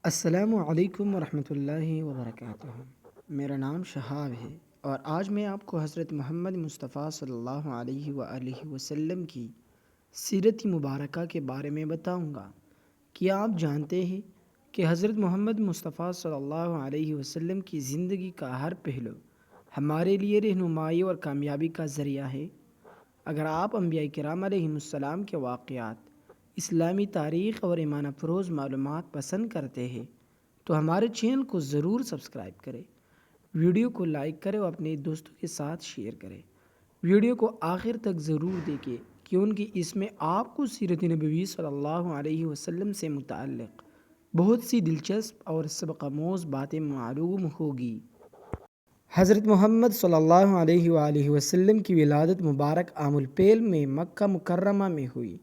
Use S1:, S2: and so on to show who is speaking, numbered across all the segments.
S1: السلام علیکم ورحمۃ اللہ وبرکاتہ۔ میرا نام شہاب ہے اور آج میں آپ کو حضرت محمد مصطفیٰ صلی اللہ علیہ وآلہ وسلم کی سیرت مبارکہ کے بارے میں بتاؤں گا۔ کیا آپ جانتے ہیں کہ حضرت محمد مصطفیٰ صلی اللہ علیہ وسلم کی زندگی کا ہر پہلو ہمارے لیے رہنمائی اور کامیابی کا ذریعہ ہے؟ اگر آپ انبیاء کرام علیہم السلام کے واقعات، اسلامی تاریخ اور ایمان افروز معلومات پسند کرتے ہیں تو ہمارے چینل کو ضرور سبسکرائب کریں، ویڈیو کو لائک کریں اور اپنے دوستوں کے ساتھ شیئر کریں۔ ویڈیو کو آخر تک ضرور دیکھیں کیونکہ اس میں آپ کو سیرت نبوی صلی اللہ علیہ وسلم سے متعلق بہت سی دلچسپ اور سبق آموز باتیں معلوم ہوگی۔ حضرت محمد صلی اللہ علیہ وآلہ وسلم کی ولادت مبارک عام الفیل میں مکہ مکرمہ میں ہوئی۔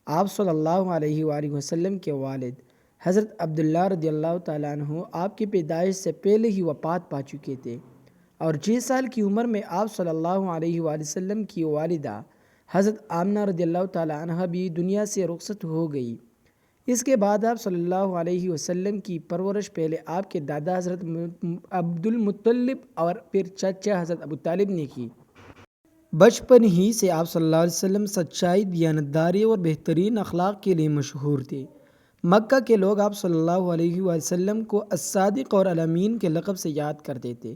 S1: آپ صلی اللہ علیہ وآلہ وسلم کے والد حضرت عبداللہ رضی اللہ تعالیٰ عنہ آپ کی پیدائش سے پہلے ہی وفات پا چکے تھے اور 6 سال کی عمر میں آپ صلی اللہ علیہ وآلہ وسلم کی والدہ حضرت آمنہ رضی اللہ تعالیٰ عنہ بھی دنیا سے رخصت ہو گئی۔ اس کے بعد آپ صلی اللہ علیہ وسلم کی پرورش پہلے آپ کے دادا حضرت عبد المطلب اور پھر چچا حضرت ابو طالب نے کی۔ بچپن ہی سے آپ صلی اللہ علیہ وسلم سچائی، دیانتداری اور بہترین اخلاق کے لیے مشہور تھے۔ مکہ کے لوگ آپ صلی اللہ علیہ وسلم کو الصادق اور الامین کے لقب سے یاد کرتے تھے۔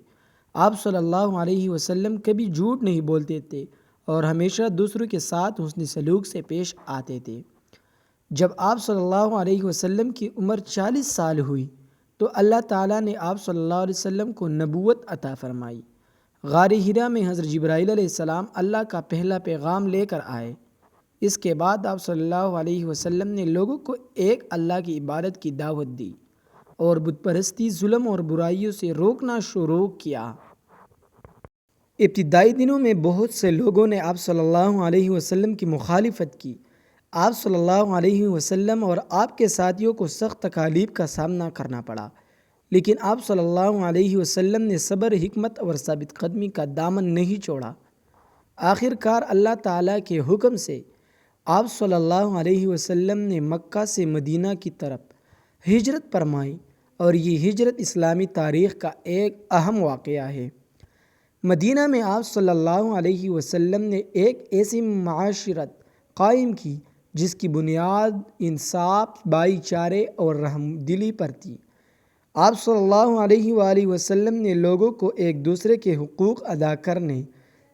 S1: آپ صلی اللہ علیہ وسلم کبھی جھوٹ نہیں بولتے تھے اور ہمیشہ دوسروں کے ساتھ حسن سلوک سے پیش آتے تھے۔ جب آپ صلی اللہ علیہ وسلم کی عمر 40 سال ہوئی تو اللہ تعالیٰ نے آپ صلی اللہ علیہ وسلم کو نبوت عطا فرمائی۔ غار حرا میں حضرت جبرائیل علیہ السلام اللہ کا پہلا پیغام لے کر آئے۔ اس کے بعد آپ صلی اللہ علیہ وسلم نے لوگوں کو ایک اللہ کی عبادت کی دعوت دی اور بت پرستی، ظلم اور برائیوں سے روکنا شروع کیا۔ ابتدائی دنوں میں بہت سے لوگوں نے آپ صلی اللہ علیہ وسلم کی مخالفت کی۔ آپ صلی اللہ علیہ وسلم اور آپ کے ساتھیوں کو سخت تکالیف کا سامنا کرنا پڑا، لیکن آپ صلی اللہ علیہ وسلم نے صبر، حکمت اور ثابت قدمی کا دامن نہیں چھوڑا۔ آخر کار اللہ تعالیٰ کے حکم سے آپ صلی اللہ علیہ وسلم نے مکہ سے مدینہ کی طرف ہجرت فرمائی اور یہ ہجرت اسلامی تاریخ کا ایک اہم واقعہ ہے۔ مدینہ میں آپ صلی اللہ علیہ وسلم نے ایک ایسی معاشرت قائم کی جس کی بنیاد انصاف، بھائی چارے اور رحم دلی پر تھی۔ آپ صلی اللہ علیہ وآلہ وسلم نے لوگوں کو ایک دوسرے کے حقوق ادا کرنے،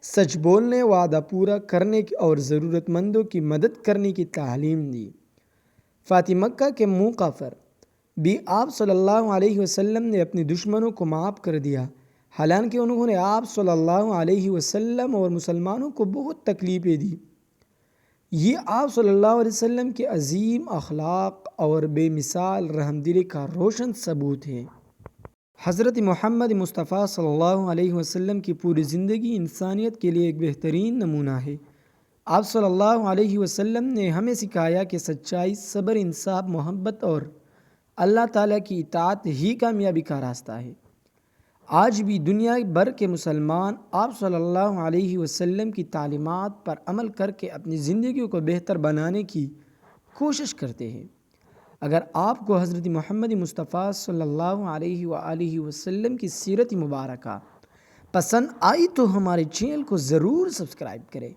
S1: سچ بولنے، وعدہ پورا کرنے اور ضرورت مندوں کی مدد کرنے کی تعلیم دی۔ فتح مکہ کے موقع پر بھی آپ صلی اللہ علیہ وسلم نے اپنے دشمنوں کو معاف کر دیا، حالانکہ انہوں نے آپ صلی اللہ علیہ وسلم اور مسلمانوں کو بہت تکلیفیں دی۔ یہ آپ صلی اللہ علیہ وسلم کے عظیم اخلاق اور بے مثال رحم دلی کا روشن ثبوت ہے۔ حضرت محمد مصطفیٰ صلی اللہ علیہ وسلم کی پوری زندگی انسانیت کے لیے ایک بہترین نمونہ ہے۔ آپ صلی اللہ علیہ وسلم نے ہمیں سکھایا کہ سچائی، صبر، انصاف، محبت اور اللہ تعالیٰ کی اطاعت ہی کامیابی کا راستہ ہے۔ آج بھی دنیا بھر کے مسلمان آپ صلی اللہ علیہ وسلم کی تعلیمات پر عمل کر کے اپنی زندگیوں کو بہتر بنانے کی کوشش کرتے ہیں۔ اگر آپ کو حضرت محمد مصطفیٰ صلی اللہ علیہ وآلہ وسلم کی سیرت مبارکہ پسند آئی تو ہمارے چینل کو ضرور سبسکرائب کریں،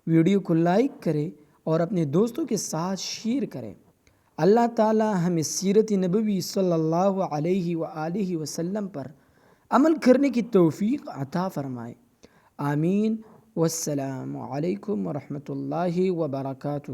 S1: ویڈیو کو لائک کریں اور اپنے دوستوں کے ساتھ شیئر کریں۔ اللہ تعالی ہمیں سیرت نبوی صلی اللہ علیہ وآلہ وسلم پر عمل کرنے کی توفیق عطا فرمائے۔ آمین۔ والسلام علیکم ورحمۃ اللہ وبرکاتہ۔